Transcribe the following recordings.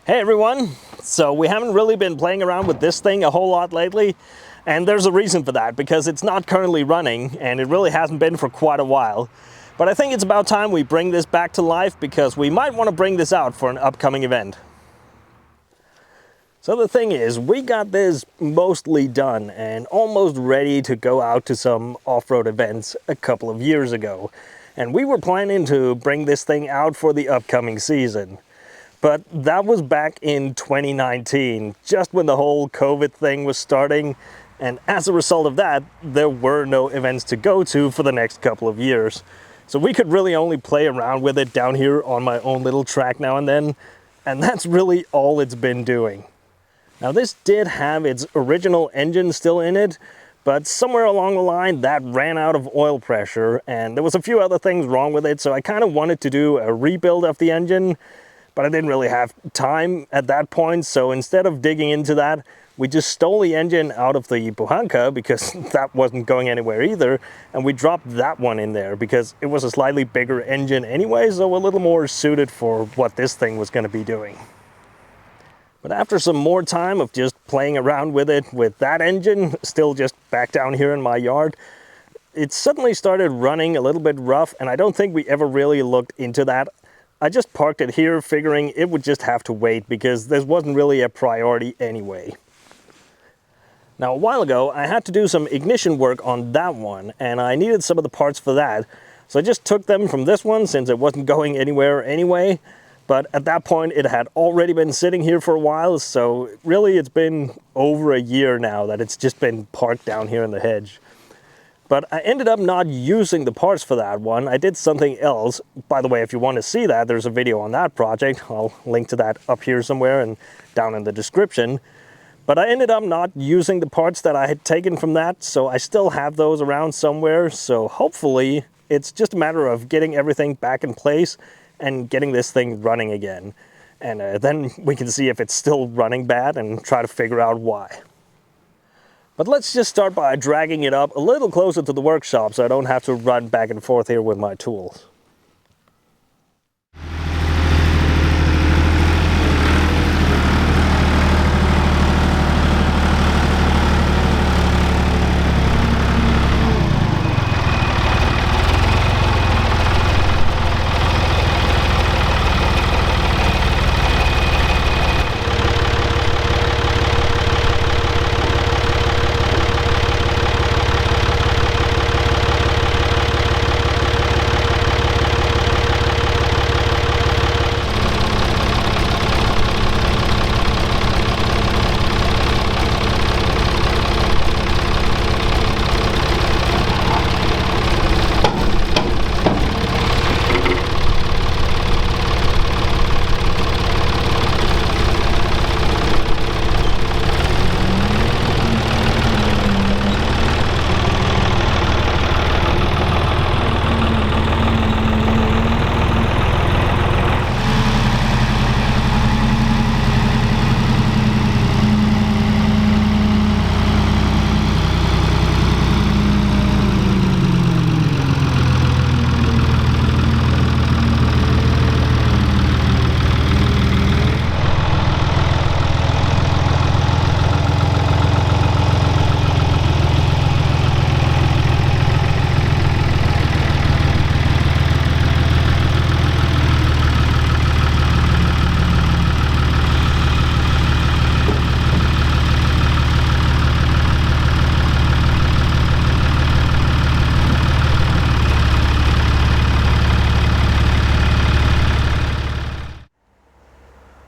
Hey everyone! So we haven't really been playing around with this thing a whole lot lately, and there's a reason for that, because it's not currently running, and it really hasn't been for quite a while. But I think it's about time we bring this back to life, because we might want to bring this out for an upcoming event. So the thing is, we got this mostly done and almost ready to go out to some off-road events a couple of years ago. And we were planning to bring this thing out for the upcoming season. But that was back in 2019, just when the whole COVID thing was starting, and as a result of that, there were no events to go to for the next couple of years. So we could really only play around with it down here on my own little track now and then, and that's really all it's been doing. Now this did have its original engine still in it, but somewhere along the line that ran out of oil pressure, and there was a few other things wrong with it, so I kind of wanted to do a rebuild of the engine. But I didn't really have time at that point, so instead of digging into that, we just stole the engine out of the Buhanka, because that wasn't going anywhere either, and we dropped that one in there because it was a slightly bigger engine anyway, so a little more suited for what this thing was going to be doing. But after some more time of just playing around with it, with that engine still just back down here in my yard, it suddenly started running a little bit rough, and I don't think we ever really looked into that. I just parked it here figuring it would just have to wait because this wasn't really a priority anyway. Now a while ago I had to do some ignition work on that one, and I needed some of the parts for that. So I just took them from this one since it wasn't going anywhere anyway. But at that point it had already been sitting here for a while, so really it's been over a year now that it's just been parked down here in the hedge. But I ended up not using the parts for that one. I did something else. By the way, if you want to see that, there's a video on that project. I'll link to that up here somewhere and down in the description. But I ended up not using the parts that I had taken from that, so I still have those around somewhere. So hopefully it's just a matter of getting everything back in place and getting this thing running again. And then we can see if it's still running bad and try to figure out why. But let's just start by dragging it up a little closer to the workshop so I don't have to run back and forth here with my tools.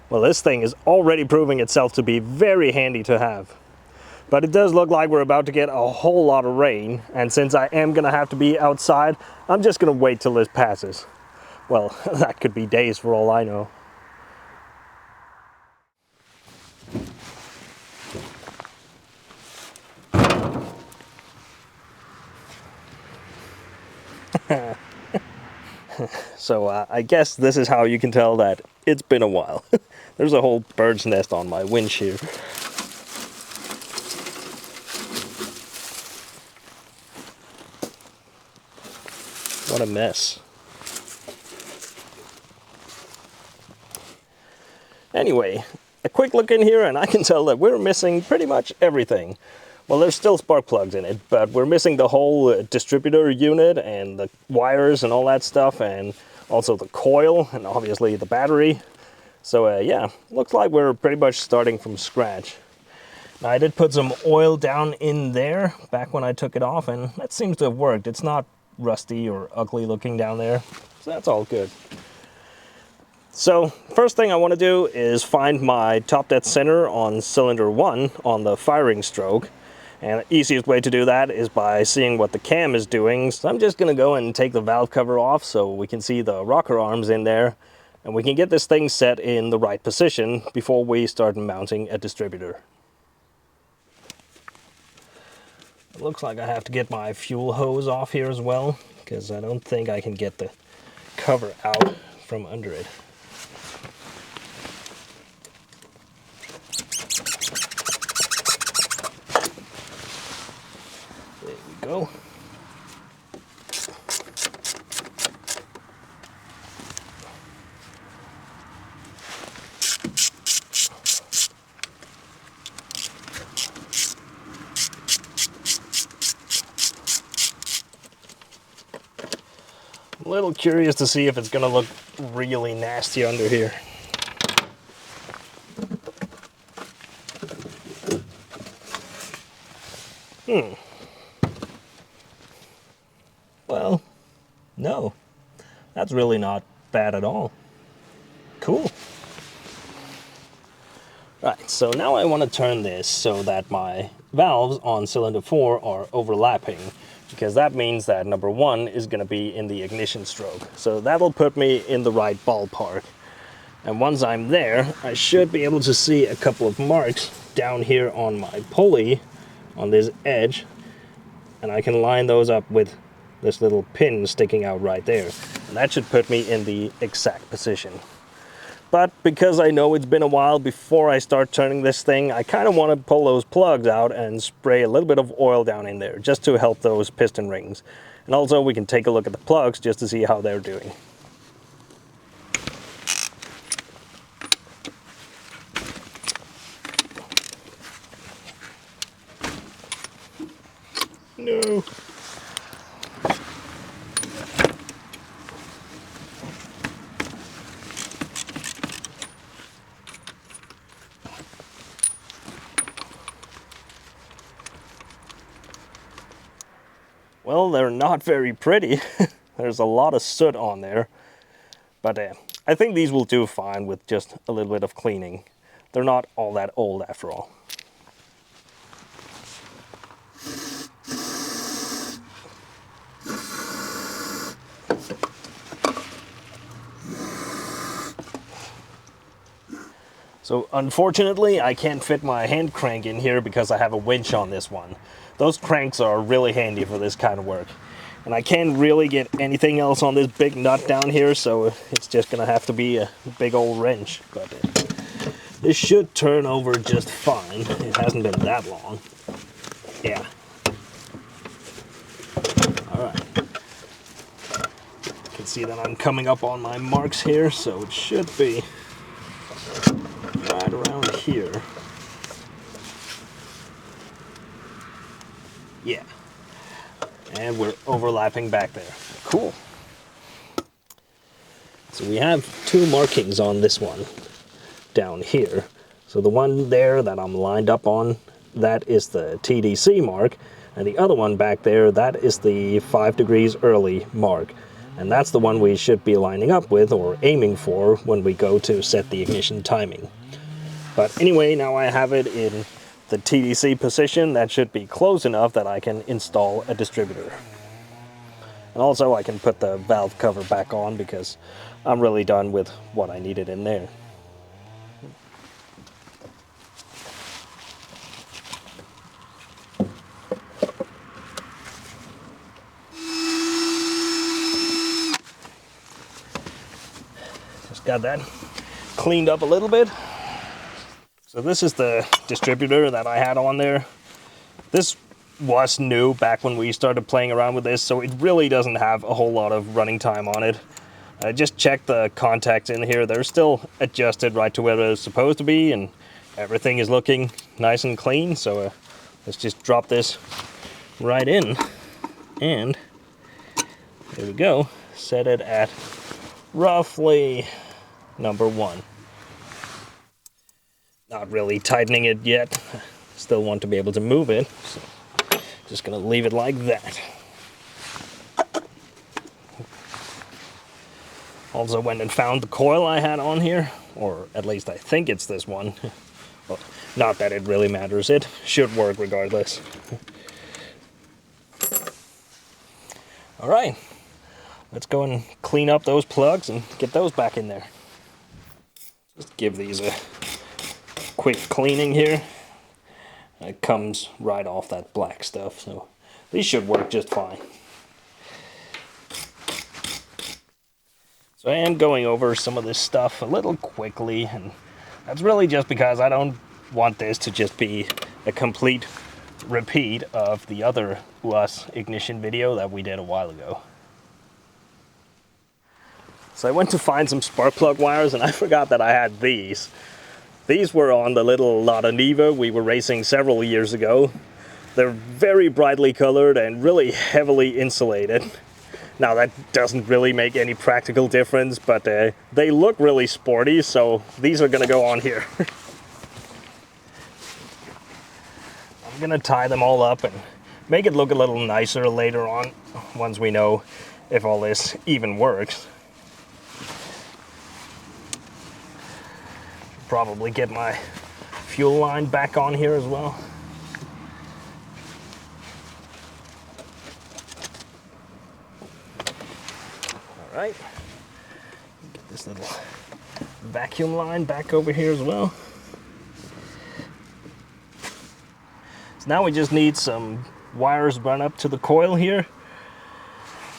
Well, this thing is already proving itself to be very handy to have. But it does look like we're about to get a whole lot of rain, and since I am going to have to be outside, I'm just going to wait till this passes. Well, that could be days for all I know. So I guess this is how you can tell that it's been a while. There's a whole bird's nest on my winch here. What a mess. Anyway, a quick look in here and I can tell that we're missing pretty much everything. Well, there's still spark plugs in it, but we're missing the whole distributor unit and the wires and all that stuff, and also the coil and obviously the battery. So yeah, looks like we're pretty much starting from scratch. Now, I did put some oil down in there back when I took it off, and that seems to have worked. It's not rusty or ugly looking down there, so that's all good. So first thing I want to do is find my top dead center on cylinder 1 on the firing stroke. And the easiest way to do that is by seeing what the cam is doing. So I'm just going to go and take the valve cover off so we can see the rocker arms in there. And we can get this thing set in the right position before we start mounting a distributor. It looks like I have to get my fuel hose off here as well, because I don't think I can get the cover out from under it. There we go. I'm a little curious to see if it's going to look really nasty under here. Well, no, that's really not bad at all. Cool. Right, so now I want to turn this so that my valves on cylinder 4 are overlapping, because that means that number 1 is going to be in the ignition stroke. So that'll put me in the right ballpark. And once I'm there, I should be able to see a couple of marks down here on my pulley on this edge, and I can line those up with this little pin sticking out right there. And that should put me in the exact position. But because I know it's been a while before I start turning this thing, I kind of want to pull those plugs out and spray a little bit of oil down in there just to help those piston rings. And also we can take a look at the plugs just to see how they're doing. No. Well, they're not very pretty. There's a lot of soot on there. But I think these will do fine with just a little bit of cleaning. They're not all that old after all. So unfortunately, I can't fit my hand crank in here because I have a winch on this one. Those cranks are really handy for this kind of work. And I can't really get anything else on this big nut down here, so it's just gonna have to be a big old wrench. But this should turn over just fine. It hasn't been that long. Yeah. All right. You can see that I'm coming up on my marks here, so it should be right around here. Yeah. And we're overlapping back there. Cool. So we have two markings on this one down here. So the one there that I'm lined up on, that is the TDC mark. And the other one back there, that is the 5 degrees early mark. And that's the one we should be lining up with or aiming for when we go to set the ignition timing. But anyway, now I have it in the TDC position. That should be close enough that I can install a distributor. And also I can put the valve cover back on because I'm really done with what I needed in there. Just got that cleaned up a little bit. So this is the distributor that I had on there. This was new back when we started playing around with this, so it really doesn't have a whole lot of running time on it. I just checked the contacts in here. They're still adjusted right to where they're supposed to be, and everything is looking nice and clean. So let's just drop this right in, and there we go. Set it at roughly number 1. Not really tightening it yet. Still want to be able to move it. So just gonna leave it like that. Also went and found the coil I had on here, or at least I think it's this one. Well, not that it really matters. It should work regardless. All right, let's go and clean up those plugs and get those back in there. Just give these a quick cleaning here. It comes right off that black stuff, so these should work just fine. So I am going over some of this stuff a little quickly, and that's really just because I don't want this to just be a complete repeat of the other UAZ ignition video that we did a while ago. So I went to find some spark plug wires, and I forgot that I had these. These were on the little Lada Niva we were racing several years ago. They're very brightly colored and really heavily insulated. Now that doesn't really make any practical difference, but they look really sporty, so these are gonna go on here. I'm gonna tie them all up and make it look a little nicer later on, once we know if all this even works. Probably get my fuel line back on here as well. All right, get this little vacuum line back over here as well. So now we just need some wires run up to the coil here.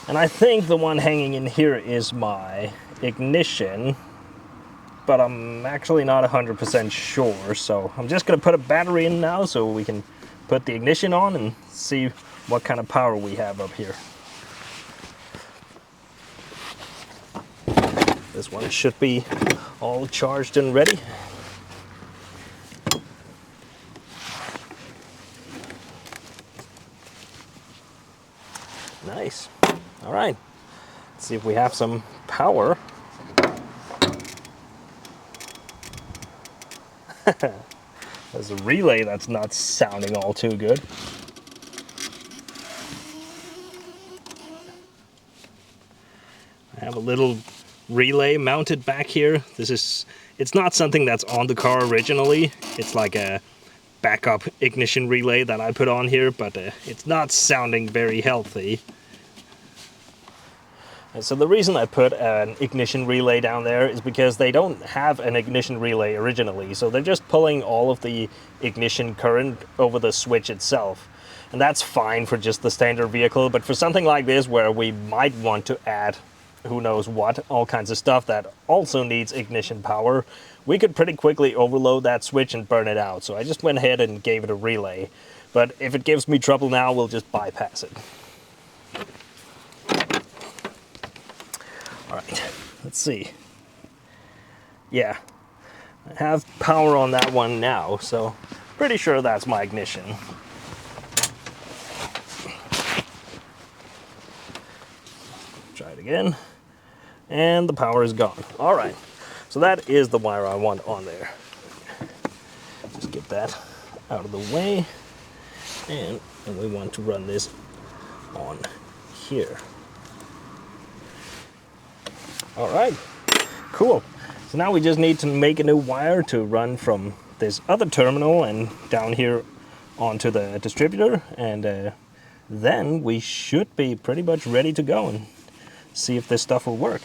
And I think the one hanging in here is my ignition, but I'm actually not 100% sure. So I'm just gonna put a battery in now so we can put the ignition on and see what kind of power we have up here. This one should be all charged and ready. Nice. All right, let's see if we have some power. There's a relay that's not sounding all too good. I have a little relay mounted back here. It's not something that's on the car originally. It's like a backup ignition relay that I put on here, but it's not sounding very healthy. And so the reason I put an ignition relay down there is because they don't have an ignition relay originally, so they're just pulling all of the ignition current over the switch itself. And that's fine for just the standard vehicle, but for something like this where we might want to add who knows what, all kinds of stuff that also needs ignition power, we could pretty quickly overload that switch and burn it out. So I just went ahead and gave it a relay. But if it gives me trouble now, we'll just bypass it. All right, let's see. Yeah, I have power on that one now, so pretty sure that's my ignition. Try it again, and the power is gone. All right, so that is the wire I want on there. Just get that out of the way, and we want to run this on here. All right, cool. So now we just need to make a new wire to run from this other terminal and down here onto the distributor, and then we should be pretty much ready to go and see if this stuff will work.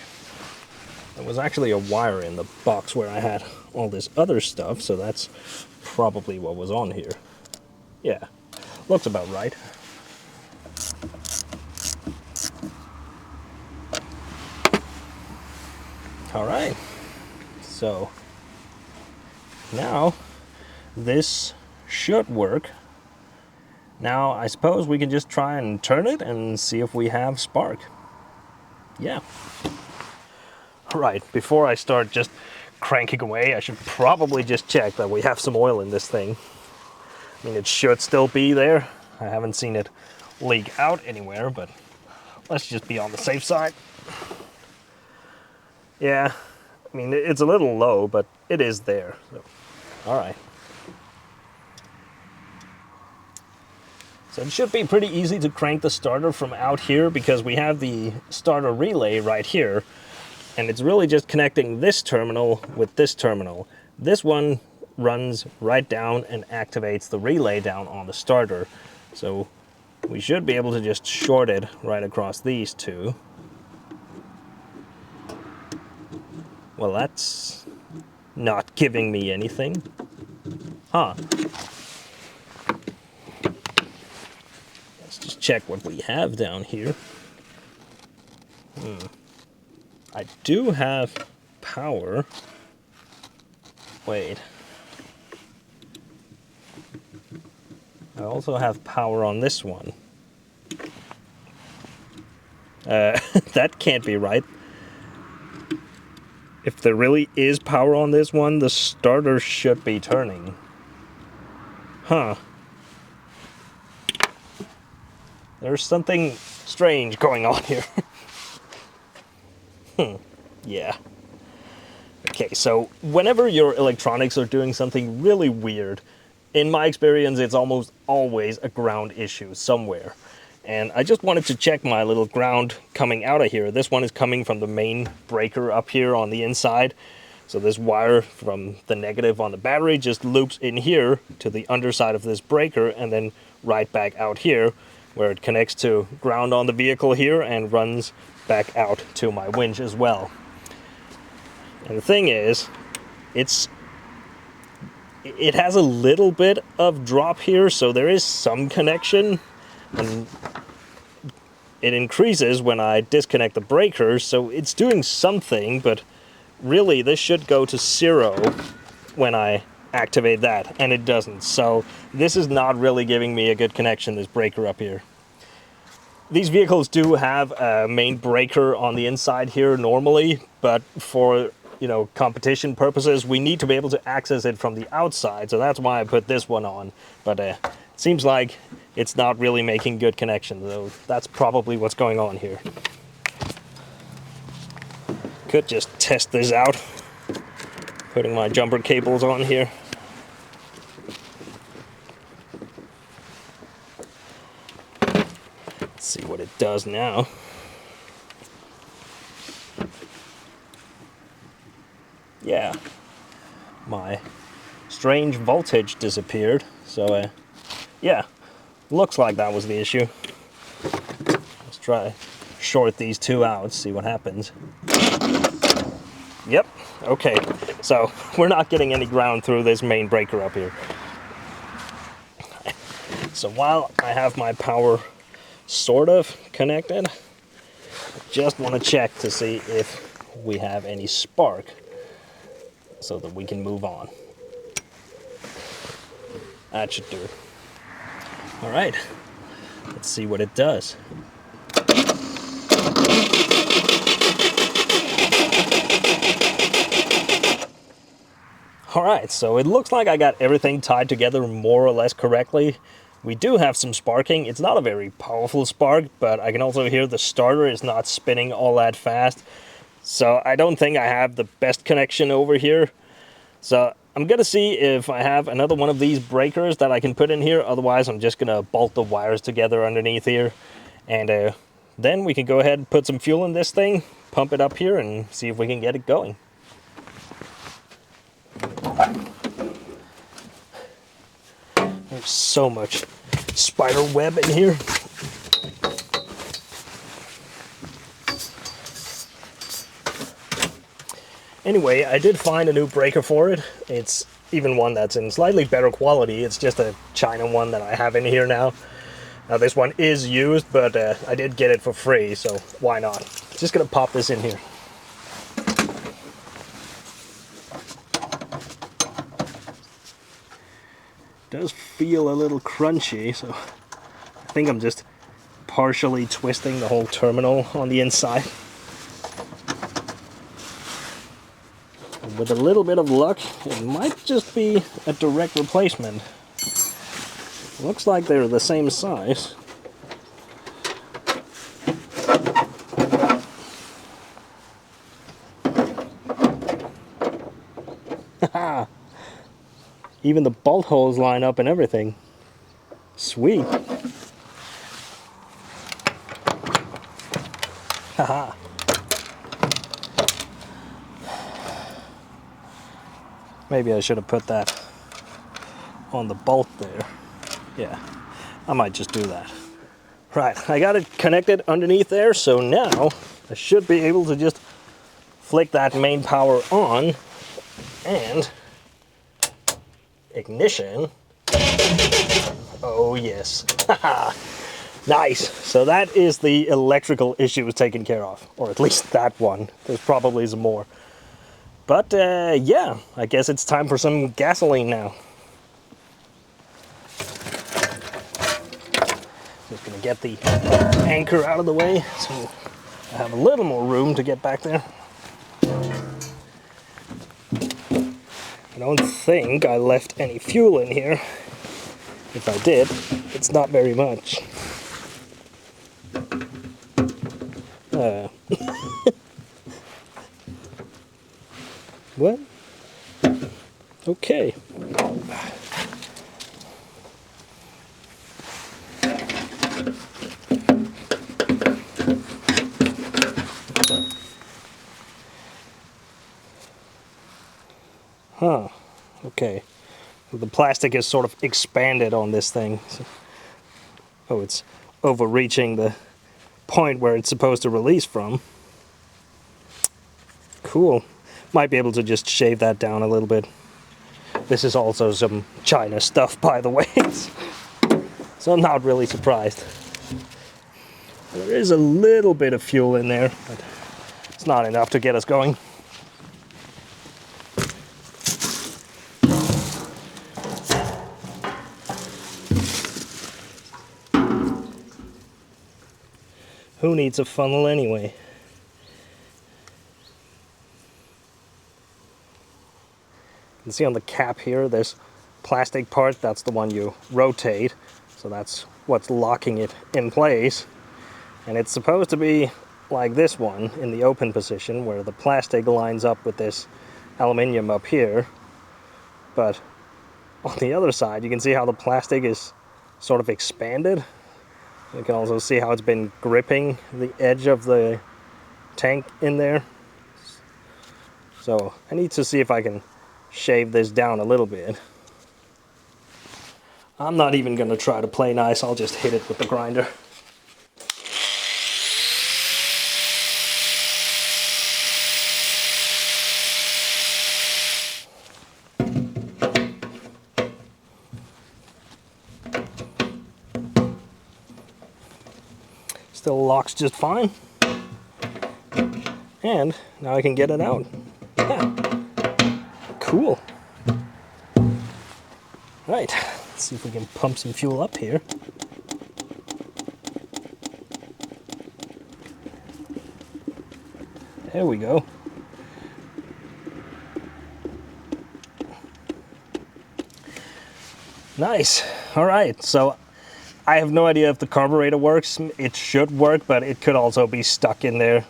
There was actually a wire in the box where I had all this other stuff, so that's probably what was on here. Yeah, looks about right. All right, so now this should work. Now I suppose we can just try and turn it and see if we have spark. Yeah. Right, before I start just cranking away, I should probably just check that we have some oil in this thing. I mean, it should still be there. I haven't seen it leak out anywhere, but let's just be on the safe side. Yeah, I mean, it's a little low, but it is there. So, all right. So it should be pretty easy to crank the starter from out here because we have the starter relay right here. And it's really just connecting this terminal with this terminal. This one runs right down and activates the relay down on the starter. So we should be able to just short it right across these two. Well, that's not giving me anything. Huh. Let's just check what we have down here. I do have power. Wait. I also have power on this one. That can't be right. If there really is power on this one, the starter should be turning. Huh. There's something strange going on here. Yeah. Okay, so whenever your electronics are doing something really weird, in my experience, it's almost always a ground issue somewhere. And I just wanted to check my little ground coming out of here. This one is coming from the main breaker up here on the inside. So this wire from the negative on the battery just loops in here to the underside of this breaker and then right back out here where it connects to ground on the vehicle here and runs back out to my winch as well. And the thing is, it has a little bit of drop here, so there is some connection, and it increases when I disconnect the breakers, so it's doing something, but really this should go to 0 when I activate that, and it doesn't. So this is not really giving me a good connection, this breaker up here. These vehicles do have a main breaker on the inside here normally, but for competition purposes, we need to be able to access it from the outside, so that's why I put this one on. But it seems like it's not really making good connection, though that's probably what's going on here. Could just test this out, putting my jumper cables on here. Let's see what it does now. Yeah, my strange voltage disappeared, so yeah, looks like that was the issue. Let's try short these two out, see what happens. Yep, okay, so we're not getting any ground through this main breaker up here. So while I have my power sort of connected, I just want to check to see if we have any spark, so that we can move on. That should do it. All right, let's see what it does. All right, so it looks like I got everything tied together more or less correctly. We do have some sparking. It's not a very powerful spark, but I can also hear the starter is not spinning all that fast. So I don't think I have the best connection over here. So I'm going to see if I have another one of these breakers that I can put in here. Otherwise, I'm just going to bolt the wires together underneath here. And then we can go ahead and put some fuel in this thing, pump it up here, and see if we can get it going. There's so much spider web in here. Anyway, I did find a new breaker for it. It's even one that's in slightly better quality. It's just a China one that I have in here now. Now this one is used, but I did get it for free, so why not? Just gonna pop this in here. It does feel a little crunchy, so I think I'm just partially twisting the whole terminal on the inside. with a little bit of luck, it might just be a direct replacement. Looks like they're the same size. Even the bolt holes line up and everything. Sweet. Haha. Maybe I should have put that on the bolt there. Yeah, I might just do that. Right, I got it connected underneath there, so now I should be able to just flick that main power on and ignition. Oh yes. Nice. So that is the electrical issue taken care of, or at least that one. There's probably some more. But yeah, I guess it's time for some gasoline now. Just gonna get the anchor out of the way so I have a little more room to get back there. I don't think I left any fuel in here. If I did, it's not very much. What? Okay. Huh. Okay. The plastic is sort of expanded on this thing. Oh, it's overreaching the point where it's supposed to release from. Cool. Might be able to just shave that down a little bit. This is also some China stuff, by the way. So I'm not really surprised. There is a little bit of fuel in there, but it's not enough to get us going. Who needs a funnel anyway? You can see on the cap here, this plastic part, that's the one you rotate. So that's what's locking it in place. And it's supposed to be like this one in the open position, where the plastic lines up with this aluminium up here. But on the other side, you can see how the plastic is sort of expanded. You can also see how it's been gripping the edge of the tank in there. So I need to see if I can shave this down a little bit. I'm not even going to try to play nice, I'll just hit it with the grinder. Still locks just fine. And now I can get it out. Yeah. Cool. Right, let's see if we can pump some fuel up here. There we go. Nice. All right, so I have no idea if the carburetor works. It should work, but it could also be stuck in there.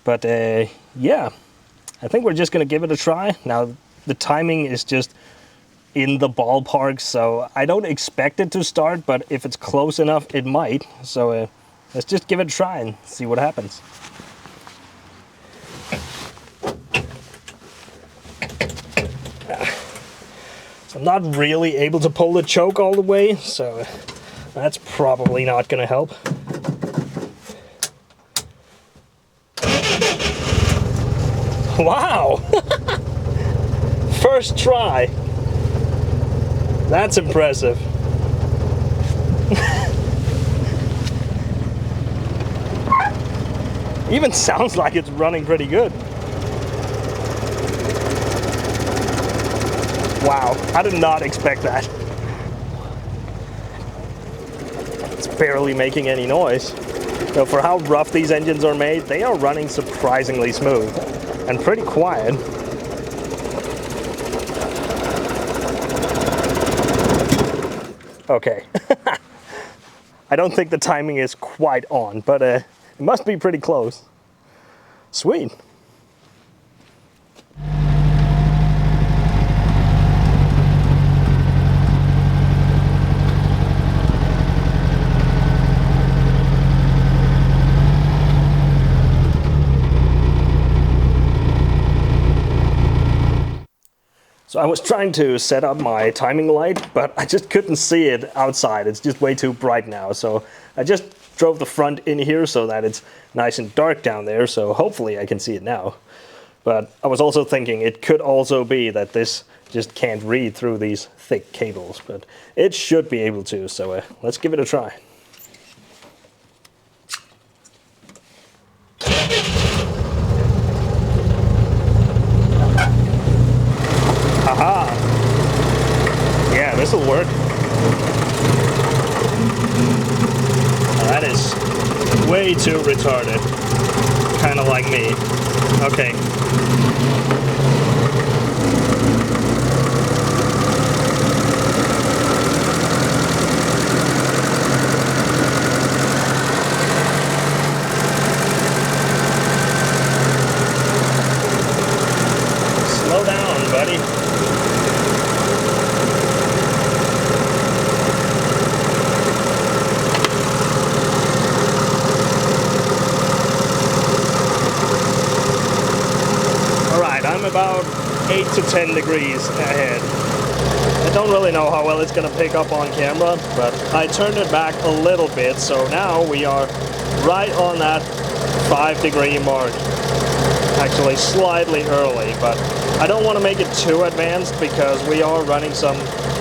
But yeah, I think we're just gonna give it a try. Now, the timing is just in the ballpark, so I don't expect it to start, but if it's close enough, it might. So let's just give it a try and see what happens. So I'm not really able to pull the choke all the way, so that's probably not going to help. Wow! First try. That's impressive. Even sounds like it's running pretty good. Wow, I did not expect that. It's barely making any noise. So for how rough these engines are made, they are running surprisingly smooth and pretty quiet. Okay. I don't think the timing is quite on, but it must be pretty close. Sweet. So I was trying to set up my timing light, but I just couldn't see it outside. It's just way too bright now. So I just drove the front in here so that it's nice and dark down there. So hopefully I can see it now. But I was also thinking it could also be that this just can't read through these thick cables, but it should be able to. So let's give it a try. Haha! Yeah, this'll work. That is way too retarded. Kinda like me. Okay. Slow down, buddy. I'm about 8 to 10 degrees ahead. I don't really know how well it's going to pick up on camera, but I turned it back a little bit, so now we are right on that 5-degree mark. Actually slightly early, but I don't want to make it too advanced because we are running some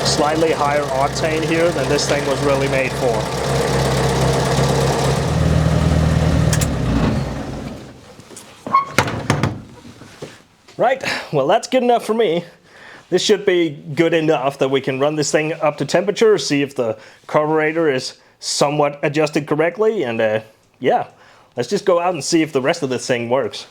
slightly higher octane here than this thing was really made for. Right, well that's good enough for me. This should be good enough that we can run this thing up to temperature, see if the carburetor is somewhat adjusted correctly, and yeah, let's just go out and see if the rest of this thing works.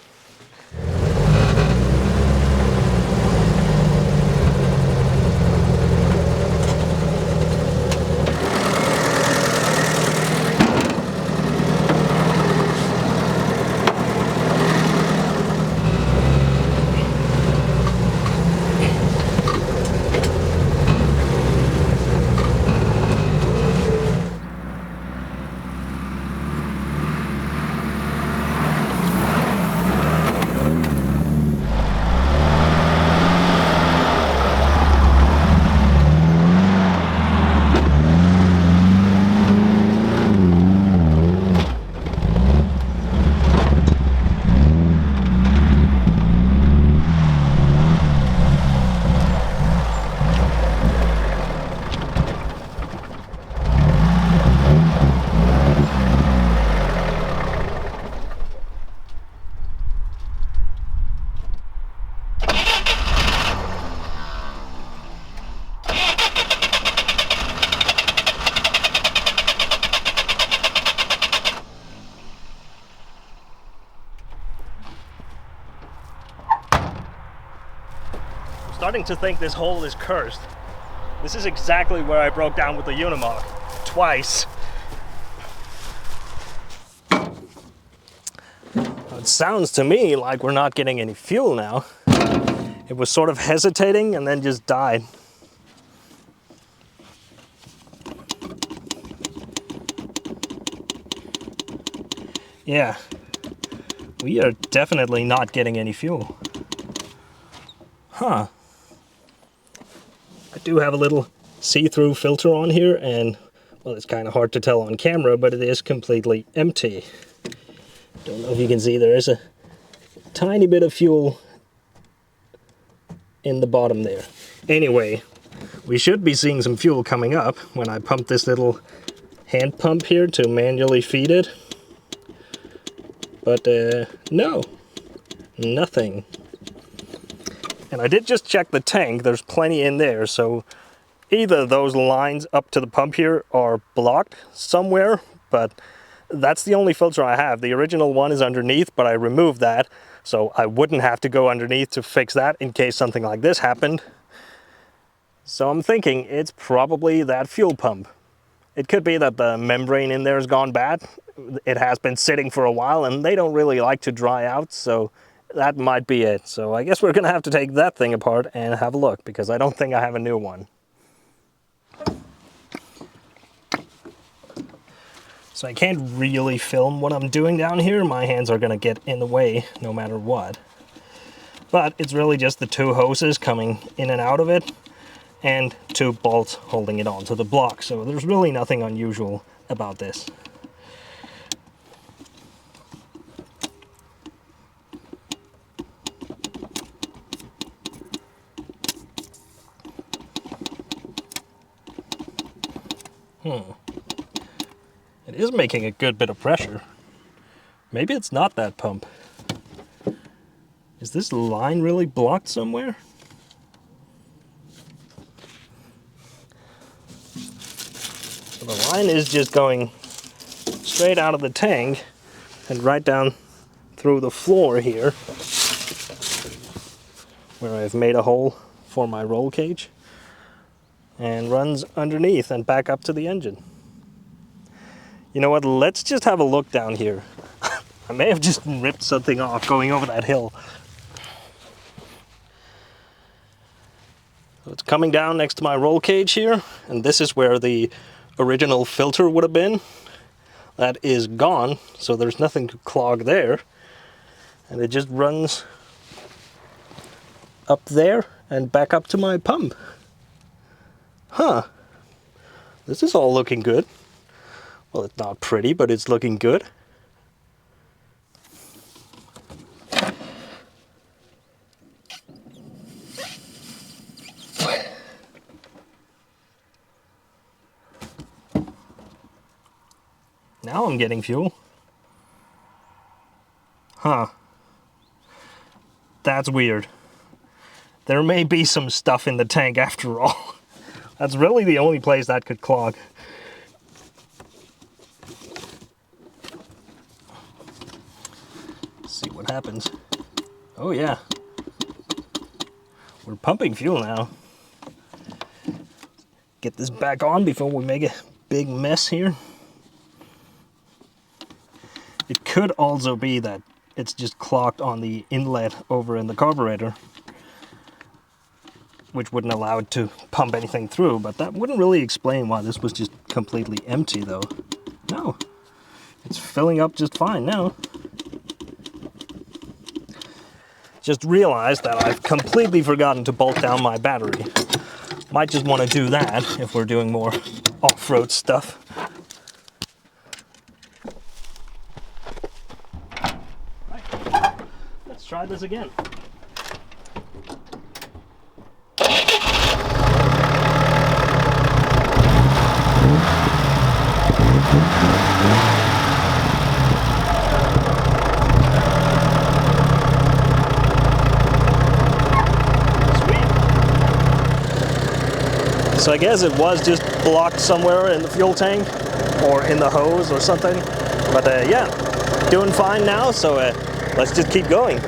Starting to think this hole is cursed. This is exactly where I broke down with the Unimog. Twice. It sounds to me like we're not getting any fuel now. It was sort of hesitating and then just died. Yeah, we are definitely not getting any fuel. Huh. I do have a little see-through filter on here, and well, it's kind of hard to tell on camera, but it is completely empty. Don't know if you can see, there is a tiny bit of fuel in the bottom there. Anyway, we should be seeing some fuel coming up when I pump this little hand pump here to manually feed it. But no, nothing. And I did just check the tank, there's plenty in there, so either those lines up to the pump here are blocked somewhere, but that's the only filter I have. The original one is underneath, but I removed that, so I wouldn't have to go underneath to fix that in case something like this happened. So I'm thinking it's probably that fuel pump. It could be that the membrane in there has gone bad. It has been sitting for a while and they don't really like to dry out, so that might be it. So I guess we're gonna have to take that thing apart and have a look, because I don't think I have a new one. So I can't really film what I'm doing down here. My hands are gonna get in the way no matter what. But it's really just the two hoses coming in and out of it and two bolts holding it onto the block. So there's really nothing unusual about this. It is making a good bit of pressure. Maybe it's not that pump. Is this line really blocked somewhere? So the line is just going straight out of the tank and right down through the floor here, where I've made a hole for my roll cage, and runs underneath and back up to the engine. You know what, let's just have a look down here. I may have just ripped something off going over that hill. So it's coming down next to my roll cage here, and this is where the original filter would have been. That is gone, so there's nothing to clog there. And it just runs up there and back up to my pump. Huh. This is all looking good. Well, it's not pretty, but it's looking good. Now I'm getting fuel. Huh. That's weird. There may be some stuff in the tank after all. That's really the only place that could clog. Let's see what happens. Oh yeah. We're pumping fuel now. Get this back on before we make a big mess here. It could also be that it's just clogged on the inlet over in the carburetor, which wouldn't allow it to pump anything through, but that wouldn't really explain why this was just completely empty though. No, it's filling up just fine now. Just realized that I've completely forgotten to bolt down my battery. Might just want to do that if we're doing more off-road stuff. Let's try this again. So I guess it was just blocked somewhere in the fuel tank or in the hose or something. But yeah, doing fine now, so let's just keep going.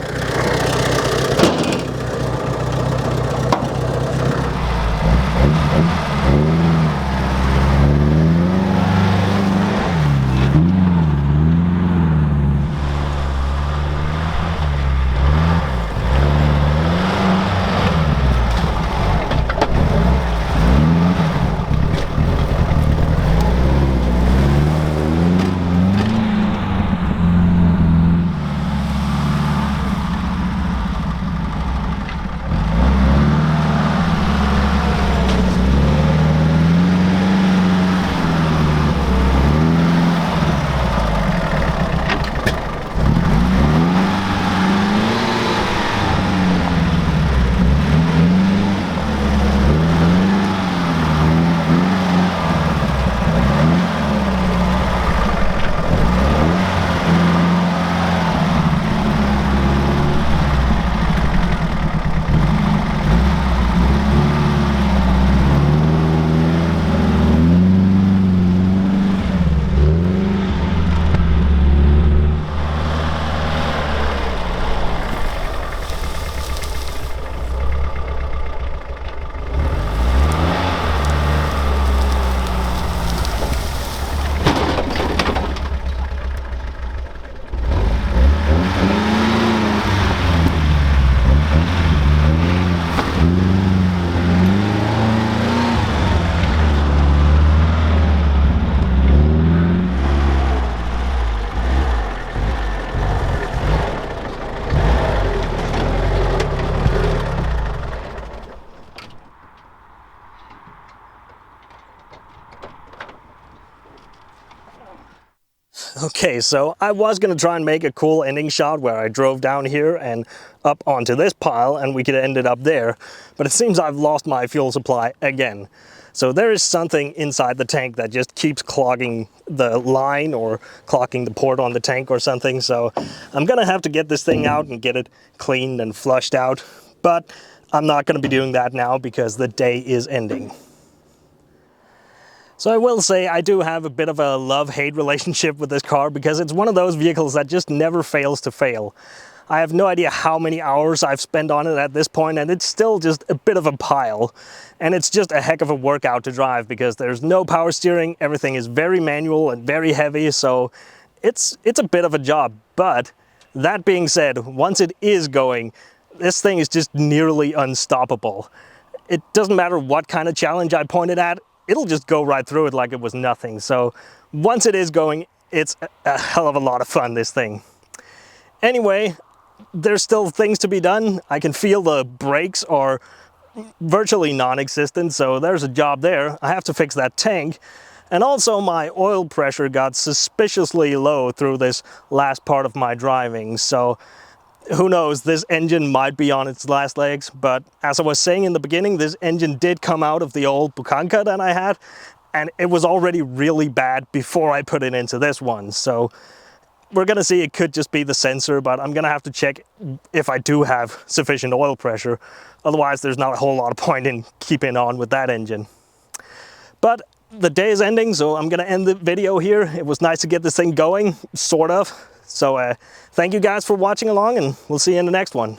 Okay, so I was going to try and make a cool ending shot where I drove down here and up onto this pile and we could end it up there, but it seems I've lost my fuel supply again. So there is something inside the tank that just keeps clogging the line or clogging the port on the tank or something, so I'm going to have to get this thing out and get it cleaned and flushed out, but I'm not going to be doing that now because the day is ending. So I will say I do have a bit of a love-hate relationship with this car because it's one of those vehicles that just never fails to fail. I have no idea how many hours I've spent on it at this point, and it's still just a bit of a pile. And it's just a heck of a workout to drive because there's no power steering, everything is very manual and very heavy, so it's a bit of a job. But that being said, once it is going, this thing is just nearly unstoppable. It doesn't matter what kind of challenge I point it at, it'll just go right through it like it was nothing. So once it is going, it's a hell of a lot of fun, this thing. Anyway, there's still things to be done. I can feel the brakes are virtually non-existent, so there's a job there. I have to fix that tank. And also my oil pressure got suspiciously low through this last part of my driving, so who knows, this engine might be on its last legs, but as I was saying in the beginning, this engine did come out of the old Bucanca that I had, and it was already really bad before I put it into this one. So we're gonna see, it could just be the sensor, but I'm gonna have to check if I do have sufficient oil pressure. Otherwise, there's not a whole lot of point in keeping on with that engine. But the day is ending, so I'm gonna end the video here. It was nice to get this thing going, sort of. So thank you guys for watching along, and we'll see you in the next one.